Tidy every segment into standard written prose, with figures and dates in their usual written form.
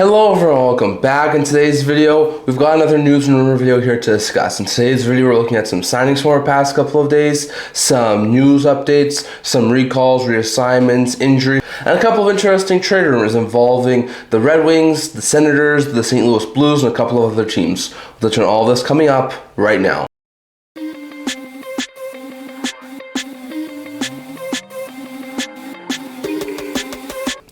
Hello everyone, welcome back. In today's video, we've got another news and rumor video here to discuss. In today's video, we're looking at some signings from our past couple of days, some news updates, some recalls, reassignments, injury, and a couple of interesting trade rumors involving the Red Wings, the Senators, the St. Louis Blues, and a couple of other teams. We'll turn all this coming up right now.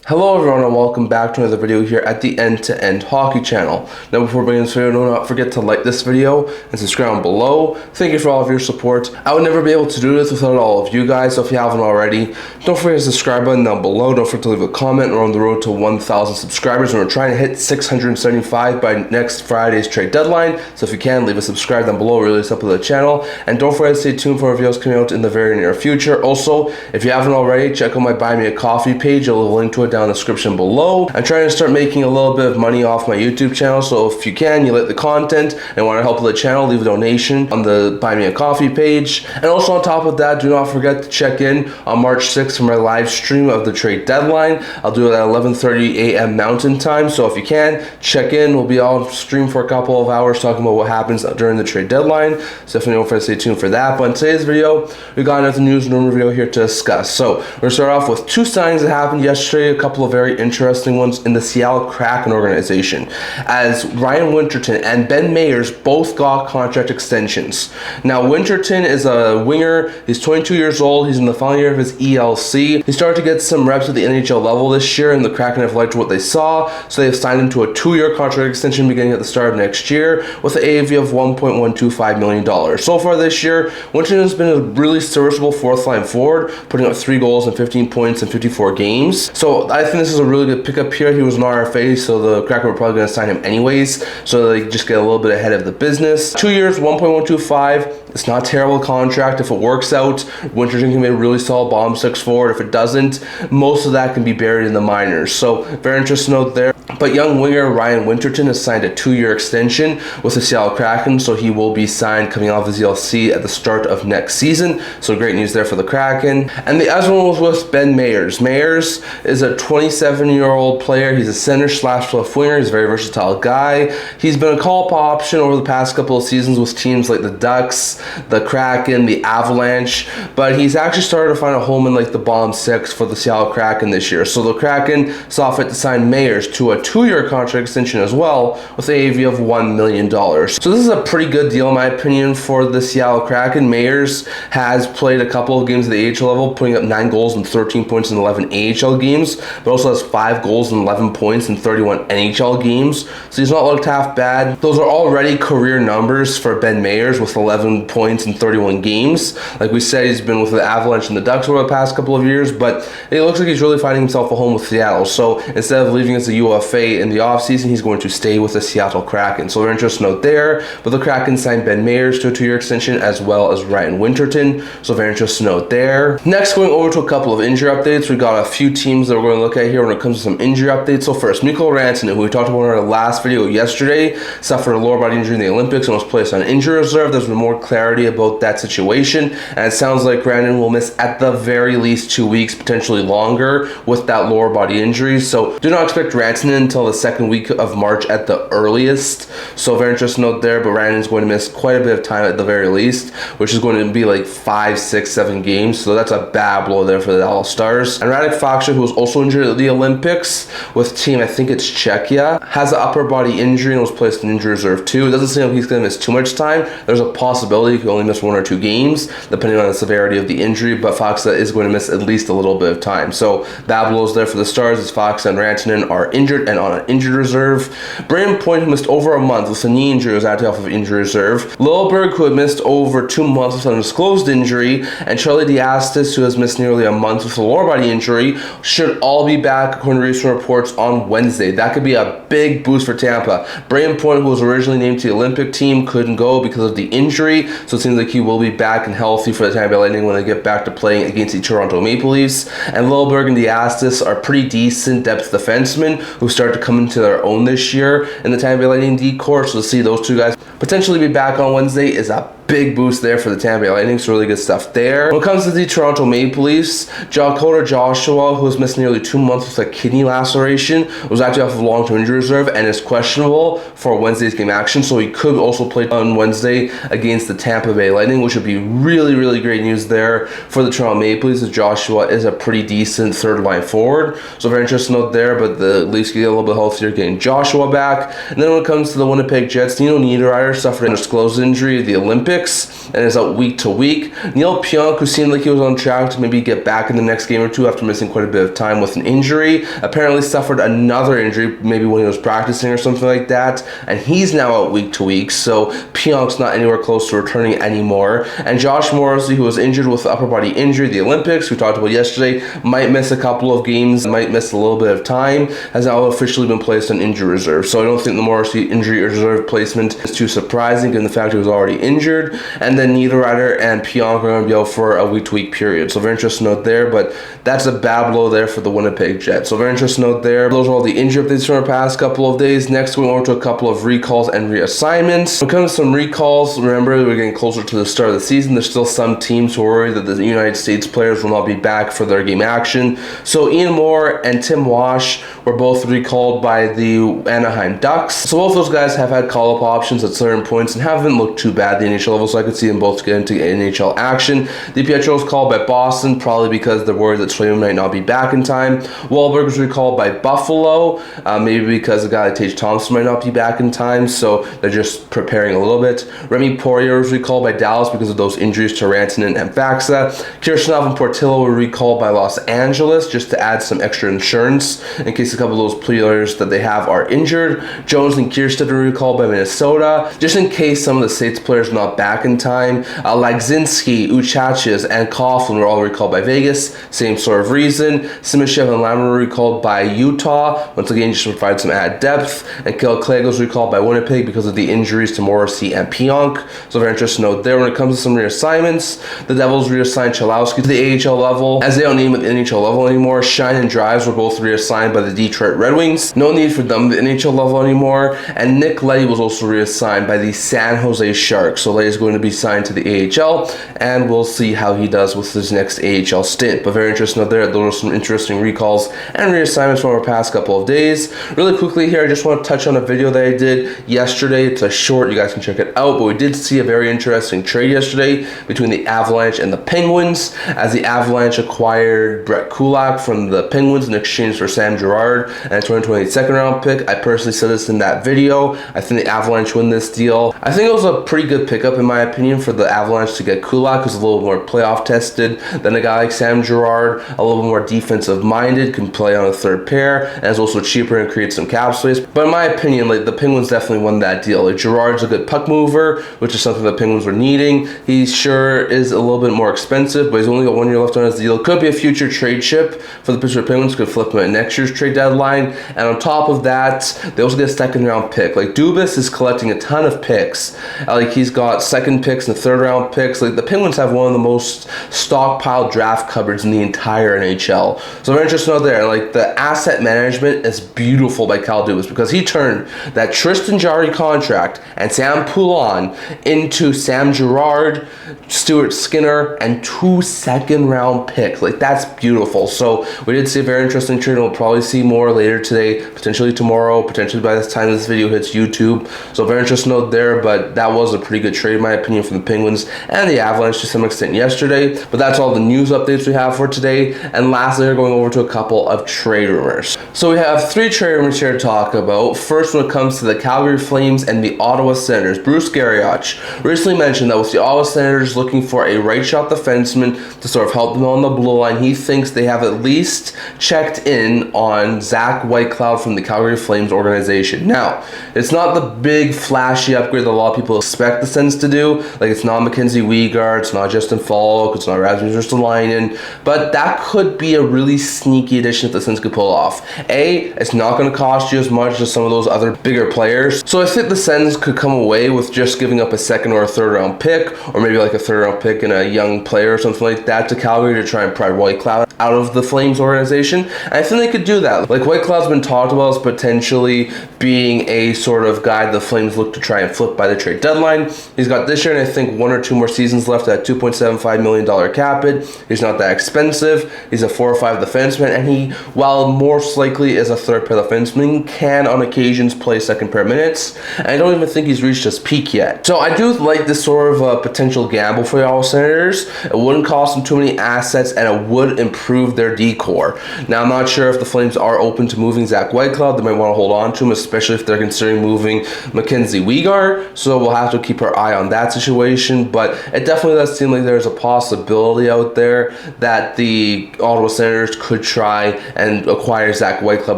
Hello everyone and welcome back to another video here at the End-to-End Hockey channel. Now before beginning this video, do not forget to like this video and subscribe down below. Thank you for all of your support. I would never be able to do this without all of you guys, so if you haven't already, don't forget to subscribe button down below. Don't forget to leave a comment. We're on the road to 1,000 subscribers and we're trying to hit 675 by next Friday's trade deadline. So if you can, leave a subscribe down below. It really helps the channel. And don't forget to stay tuned for our videos coming out in the very near future. Also, if you haven't already, check out my Buy Me a Coffee page. I'll link to it down in the description below. I'm trying to start making a little bit of money off my YouTube channel, so if you can, you like the content and want to help the channel, leave a donation on the Buy Me a Coffee page. And also on top of that, do not forget to check in on March 6th for my live stream of the trade deadline. I'll do it at 11:30 a.m. Mountain Time, so if you can, check in. We'll be on stream for a couple of hours talking about what happens during the trade deadline, so definitely don't forget to stay tuned for that. But in today's video, we got another news and rumor video here to discuss. So we're going to start off with two signings that happened yesterday, a couple of very interesting ones in the Seattle Kraken organization, as Ryan Winterton and Ben Meyers both got contract extensions. Now Winterton is a winger. He's 22 years old. He's in the final year of his ELC. He started to get some reps at the NHL level this year, and the Kraken have liked what they saw, so they have signed him to a 2-year contract extension beginning at the start of next year with an AAV of $1.125 million. So far this year, Winterton has been a really serviceable fourth-line forward, putting up 3 goals and 15 points in 54 games. So I think this is a really good pickup here. He was an RFA, so the Kraken were probably going to sign him anyways, so they just get a little bit ahead of the business. 2 years, 1.125. It's not a terrible contract. If it works out, Winterton can be a really solid bottom 6 forward. If it doesn't, most of that can be buried in the minors. So very interesting note there. But young winger Ryan Winterton has signed a 2-year extension with the Seattle Kraken, so he will be signed coming off his ELC at the start of next season. So great news there for the Kraken. And the other one was with Ben Meyers. Meyers is a 27-year-old player. He's a center slash left winger. He's a very versatile guy. He's been a call-up option over the past couple of seasons with teams like the Ducks, the Kraken, the Avalanche, but he's actually started to find a home in like the bottom 6 for the Seattle Kraken this year. So the Kraken saw fit to sign Meyers to a 2-year contract extension as well with an AAV of $1 million. So this is a pretty good deal in my opinion for the Seattle Kraken. Meyers has played a couple of games at the AHL level, putting up 9 goals and 13 points in 11 AHL games, but also has 5 goals and 11 points in 31 NHL games. So he's not looked half bad. Those are already career numbers for Ben Meyers with 11 points in 31 games. Like we said, he's been with the Avalanche and the Ducks over the past couple of years, but it looks like he's really finding himself a home with Seattle. So instead of leaving as a UFA in the offseason, he's going to stay with the Seattle Kraken. So very interesting note there. But the Kraken signed Ben Meyers to a 2-year extension as well as Ryan Winterton. So very interesting note there. Next, going over to a couple of injury updates. We got a few teams that we're going to look at here when it comes to some injury updates. So first, Mikko Rantanen, who we talked about in our last video yesterday, suffered a lower body injury in the Olympics and was placed on injury reserve. There's been more clarity about that situation, and it sounds like Rantanen will miss at the very least 2 weeks, potentially longer, with that lower body injury. So do not expect Rantanen until the second week of March at the earliest. So very interesting note there, but Rantanen's going to miss quite a bit of time at the very least, which is going to be like 5, 6, 7 games. So that's a bad blow there for the All-Stars. And Faksa, who was also injured at the Olympics with team, I think it's Czechia, has an upper body injury and was placed in injury reserve too. It doesn't seem like he's going to miss too much time. There's a possibility he could only miss 1 or 2 games, depending on the severity of the injury, but Faksa is going to miss at least a little bit of time. So bad blows there for the Stars as Faksa and Rantanen are injured and on an injured reserve. Brayden Point, who missed over a month with a knee injury, was active off of injury reserve. Lileberg, who had missed over 2 months with an undisclosed injury, and Charlie Diastis, who has missed nearly a month with a lower body injury, should all be back according to recent reports on Wednesday. That could be a big boost for Tampa. Brayden Point, who was originally named to the Olympic team, couldn't go because of the injury, so it seems like he will be back and healthy for the Tampa Bay Lightning when they get back to playing against the Toronto Maple Leafs. And Lileberg and Diastis are pretty decent depth defensemen who start to come into their own this year in the Tampa Bay Lightning D-Corps, so to see those two guys potentially be back on Wednesday is a big boost there for the Tampa Bay Lightning. So really good stuff there. When it comes to the Toronto Maple Leafs, Dakota Joshua, who was missed nearly 2 months with a kidney laceration, was actually off of long-term injury reserve and is questionable for Wednesday's game action. So he could also play on Wednesday against the Tampa Bay Lightning, which would be really, really great news there for the Toronto Maple Leafs, as Joshua is a pretty decent third-line forward. So very interesting note there, but the Leafs get a little bit healthier getting Joshua back. And then when it comes to the Winnipeg Jets, Nino Niederreiter suffered an undisclosed injury at the Olympics and is out week to week. Neil Pionk, who seemed like he was on track to maybe get back in the next game or two after missing quite a bit of time with an injury, apparently suffered another injury, maybe when he was practicing or something like that, and he's now out week to week, so Pionk's not anywhere close to returning anymore. And Josh Morrissey, who was injured with upper body injury at the Olympics, we talked about yesterday, might miss a couple of games, might miss a little bit of time, has now officially been placed on injury reserve. So I don't think the Morrissey injury reserve placement is too surprising given the fact he was already injured. And then Niederreiter and Pionk are going to be out for a week-to-week period. So very interesting note there, but that's a bad blow there for the Winnipeg Jets. So very interesting note there. Those are all the injury updates from our past couple of days. Next, we over to a couple of recalls and reassignments. When it comes to some recalls, remember, we're getting closer to the start of the season. There's still some teams who are worried that the United States players will not be back for their game action. So Ian Moore and Tim Wash were both recalled by the Anaheim Ducks. So both those guys have had call-up options at certain points and haven't looked too bad at the NHL level, so I could see them both get into NHL action. DiPietro was called by Boston, probably because they're worried that Swayman might not be back in time. Wahlberg was recalled by Buffalo, maybe because the guy like Tage Thompson might not be back in time, so they're just preparing a little bit. Remy Poirier was recalled by Dallas because of those injuries to Rantanen and Faksa. Kirsanov and Portillo were recalled by Los Angeles just to add some extra insurance in case a couple of those players that they have are injured. Jones and Kiersted were recalled by Minnesota just in case some of the States players are not back in time. Lagzinski, Uchachis, and Coughlin were all recalled by Vegas. Same sort of reason. Simashev and Lammer were recalled by Utah. Once again, just to provide some added depth. And Kale Clegg was recalled by Winnipeg because of the injuries to Morrissey and Pionk. So very interesting note there. When it comes to some reassignments, the Devils reassigned Chalowski to the AHL level, as they don't name it the NHL level anymore. Shine and Drives were both reassigned by the Detroit Red Wings. No need for them at the NHL level anymore. And Nick Leddy was also reassigned by the San Jose Sharks. So Leddy is going to be signed to the AHL, and we'll see how he does with his next AHL stint. But very interesting note there. Those are some interesting recalls and reassignments from our past couple of days. Really quickly here, I just want to touch on a video that I did yesterday. It's a short, you guys can check it out, but we did see a very interesting trade yesterday between the Avalanche and the Penguins, as the Avalanche acquired Brett Kulak from the Penguins in exchange for Sam Girard and a 2020 second round pick. I personally said this in that video. I think the Avalanche win this deal. I think it was a pretty good pickup in my opinion for the Avalanche to get Kulak, who's a little more playoff tested than a guy like Sam Girard, a little more defensive minded, can play on a third pair, and is also cheaper and creates some cap space. But in my opinion, like, the Penguins definitely won that deal. Like, Girard's a good puck mover, which is something the Penguins were needing. He sure is a little bit more expensive, but he's only got 1 year left on his deal. Could be a future trade chip for the Pittsburgh Penguins. Could flip him at next year's trade deadline. And on top of that, they also get a second round pick. Like, Dubas is collecting a ton of picks. Like, he's got second picks and third round picks. Like, the Penguins have one of the most stockpiled draft cupboards in the entire NHL. So very interesting out there. Like, the asset management is beautiful by Kyle Dubas, because he turned that Tristan Jarry contract and Sam Poulin into Sam Girard, Stuart Skinner, and 2 second round picks. Like, that's beautiful. So we did see a very interesting trade, and we'll probably see more later today, potentially tomorrow, potentially by this time this video hits YouTube. So very interesting note there, but that was a pretty good trade in my opinion for the Penguins and the Avalanche to some extent yesterday. But that's all the news updates we have for today. And lastly, we're going over to a couple of trade rumors. So we have 3 trade rumors here to talk about. First, when it comes to the Calgary Flames and the Ottawa Senators, Bruce Garrioch recently mentioned that with the Ottawa Senators looking for a right shot defenseman to sort of help them on the blue line, he thinks they have at least checked in on Zach Whitecloud from the Calgary Flames organization. Now, it's not the big flashy upgrade that a lot of people expect the Sens to do. Like, it's not Mackenzie Weegar, it's not Justin Falk, it's not Rasmus Ristolainen, but that could be a really sneaky addition if the Sens could pull off. It's not going to cost you as much as some of those other bigger players. So I think the Sens could come away with just giving up a second or a third round pick, or maybe like a third round pick and a young player or something like that to Calgary to try and pry Whitecloud out of the Flames organization. And I think they could do that. Like, Whitecloud's been talked about as potentially being a sort of guy the Flames look to try and flip by the trade deadline. He's got got this year and I think 1 or 2 more seasons left at $2.75 million cap hit. He's not that expensive. He's a 4 or 5 defenseman, and he, while most likely is a third pair defenseman, can on occasions play second pair minutes. And I don't even think he's reached his peak yet. So I do like this sort of a potential gamble for the Ottawa Senators. It wouldn't cost them too many assets, and it would improve their D-core. Now, I'm not sure if the Flames are open to moving Zach Whitecloud. They might want to hold on to him, especially if they're considering moving Mackenzie Weegar. So we'll have to keep our eye on that situation. But it definitely does seem like there's a possibility out there that the Ottawa Senators could try and acquire Zach Whitecloud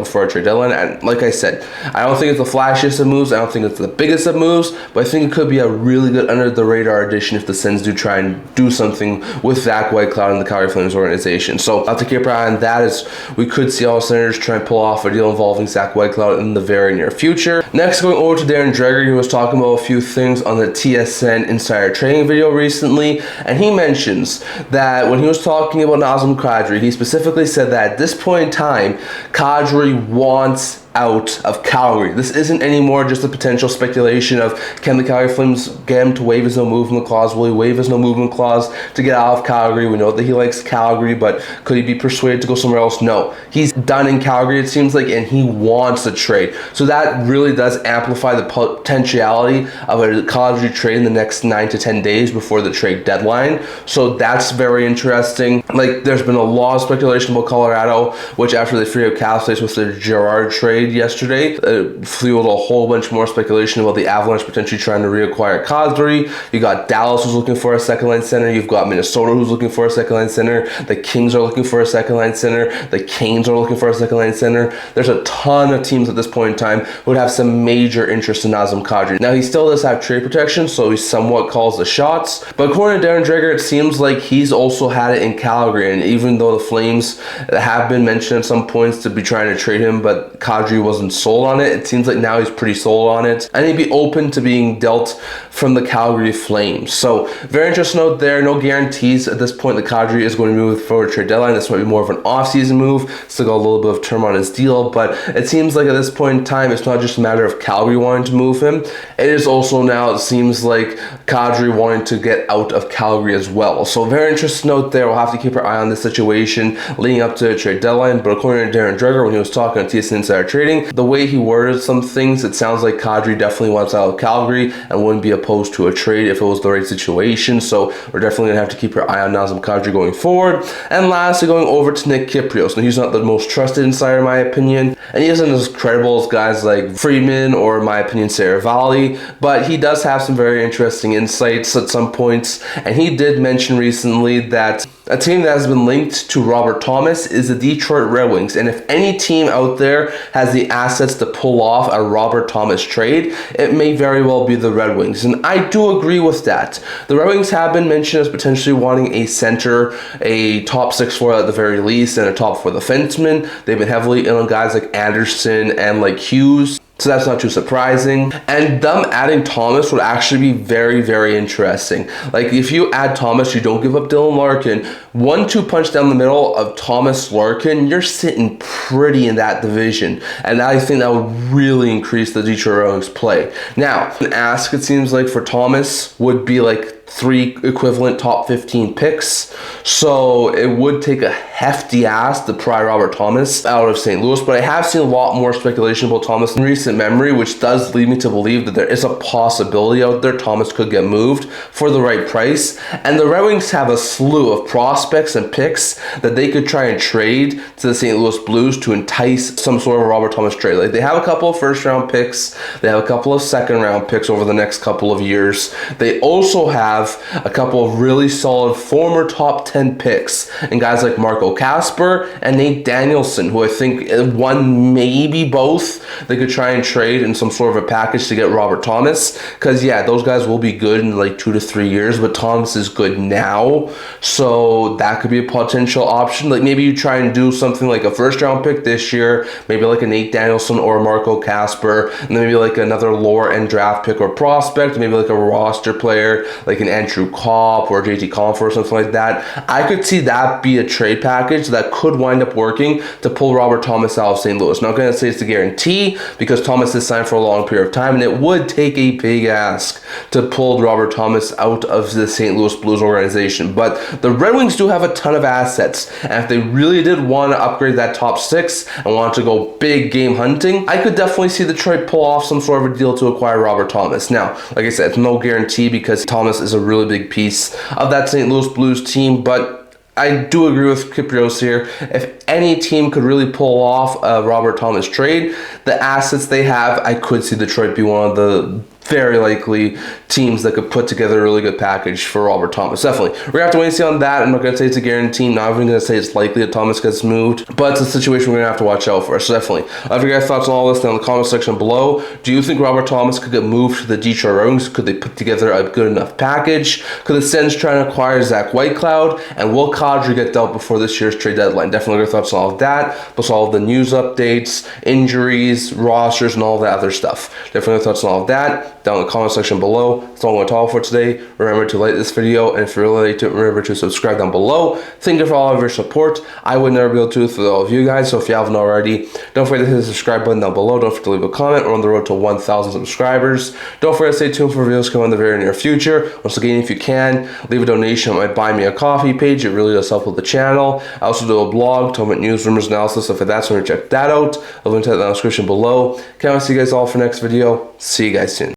before a trade deadline. And like I said, I don't think it's the flashiest of moves. I don't think it's the biggest of moves. But I think it could be a really good under-the-radar addition if the Sens do try and do something with Zach Whitecloud and the Calgary Flames organization. So I'll have to keep our eye on that, as we could see all Senators try and pull off a deal involving Zach Whitecloud in the very near future. Next, going over to Dreger, who was talking about a few things on the TSN Insider Trading video recently, and he mentions that when he was talking about Nazem Kadri, he specifically said that at this point in time, Kadri wants out of Calgary. This isn't anymore just a potential speculation of, can the Calgary Flames get him to waive his no movement clause? Will he waive his no movement clause to get out of Calgary? We know that he likes Calgary, but could he be persuaded to go somewhere else? No. He's done in Calgary, it seems like, and he wants a trade. So that really does amplify the potentiality of a Kadri trade in the next 9 to 10 days before the trade deadline. So that's very interesting. Like, there's been a lot of speculation about Colorado, which after they freed up cap space with the Girard trade yesterday, fueled a whole bunch more speculation about the Avalanche potentially trying to reacquire Kadri. You got Dallas who's looking for a second line center. You've got Minnesota who's looking for a second line center. The Kings are looking for a second line center. The Canes are looking for a second line center. There's a ton of teams at this point in time who would have some major interest in Nazem Kadri. Now, he still does have trade protection, so he somewhat calls the shots. But according to Dreger, it seems like he's also had it in Calgary. And even though the Flames have been mentioned at some points to be trying to trade him, but Kadri wasn't sold on it seems like now he's pretty sold on it, and he'd be open to being dealt from the Calgary Flames. So very interesting note there. No guarantees at this point that Kadri is going to move for a trade deadline. This might be more of an off-season move. Still got a little bit of term on his deal, but it seems like at this point in time, it's not just a matter of Calgary wanting to move him. It is also now, it seems like, Kadri wanting to get out of Calgary as well. So very interesting note there. We'll have to keep our eye on this situation leading up to a trade deadline. But according to Dreger, when he was talking on TSN Insider Trading, the way he worded some things, it sounds like Kadri definitely wants out of Calgary and wouldn't be opposed to a trade if it was the right situation. So we're definitely going to have to keep our eye on Nazem Kadri going forward. And lastly, going over to Nick Kyperos. Now, he's not the most trusted insider in my opinion, and he isn't as credible as guys like Friedman or, in my opinion, Saravalli, but he does have some very interesting insights at some points. And he did mention recently that a team that has been linked to Robert Thomas is the Detroit Red Wings, and if any team out there has the assets to pull off a Robert Thomas trade, it may very well be the Red Wings, and I do agree with that. The Red Wings have been mentioned as potentially wanting a center, a top 6-4 at the very least, and a top 4 defenseman. They've been heavily in on guys like Anderson and like Hughes, so that's not too surprising. And them adding Thomas would actually be very, very interesting. Like, if you add Thomas, you don't give up Dylan Larkin, 1-2 punch down the middle of Thomas Larkin, you're sitting pretty in that division. And I think that would really increase the Detroit Red Wings play. Now, an ask, it seems like, for Thomas would be like 3 equivalent top 15 picks. So it would take a hefty ask to pry Robert Thomas out of St. Louis. But I have seen a lot more speculation about Thomas in recent memory, which does lead me to believe that there is a possibility out there Thomas could get moved for the right price. And the Red Wings have a slew of prospects and picks that they could try and trade to the St. Louis Blues to entice some sort of Robert Thomas trade. Like, they have a couple of first-round picks. They have a couple of second-round picks over the next couple of years. They also have a couple of really solid former top 10 picks and guys like Marco Kasper and Nate Danielson, who I think one, maybe both, they could try and trade in some sort of a package to get Robert Thomas. Because, yeah, those guys will be good in like 2 to 3 years, but Thomas is good now. So that could be a potential option. Like, maybe you try and do something like a first round pick this year, maybe like a Nate Danielson or a Marco Kasper, and then maybe like another lower end draft pick or prospect, maybe like a roster player, like an Andrew Kopp or JT Compher or something like that, I could see that be a trade package that could wind up working to pull Robert Thomas out of St. Louis. Not going to say it's a guarantee because Thomas is signed for a long period of time, and it would take a big ask to pull Robert Thomas out of the St. Louis Blues organization. But the Red Wings do have a ton of assets, and if they really did want to upgrade that top six and want to go big game hunting, I could definitely see Detroit pull off some sort of a deal to acquire Robert Thomas. Now, like I said, it's no guarantee because Thomas is a really big piece of that St. Louis Blues team, but I do agree with Kyperos here. If any team could really pull off a Robert Thomas trade, the assets they have, I could see Detroit be one of the very likely teams that could put together a really good package for Robert Thomas. Definitely. We're going to have to wait and see on that. I'm not going to say it's a guarantee. I'm not even going to say it's likely that Thomas gets moved, but it's a situation we're going to have to watch out for. So definitely. Have your guys' thoughts on all this down in the comment section below. Do you think Robert Thomas could get moved to the Detroit Red Wings? Could they put together a good enough package? Could the Sens try and acquire Zach Whitecloud? And will Kadri get dealt before this year's trade deadline? Definitely your thoughts on all of that, plus all of the news updates, injuries, rosters, and all that other stuff. Definitely your thoughts on all of that down in the comment section below. That's all I'm going to talk for today. Remember to like this video, and if you really liked it, remember to subscribe down below. Thank you for all of your support. I would never be able to do it for all of you guys, so if you haven't already, don't forget to hit the subscribe button down below. Don't forget to leave a comment. We're on the road to 1,000 subscribers. Don't forget to stay tuned for videos coming in the very near future. Once again, if you can, leave a donation on my Buy Me a Coffee page. It really does help with the channel. I also do a blog, talking about news, rumors, analysis, stuff like that, so check that out. I'll link to that in the description below. Can't wait to see you guys all for next video. See you guys soon.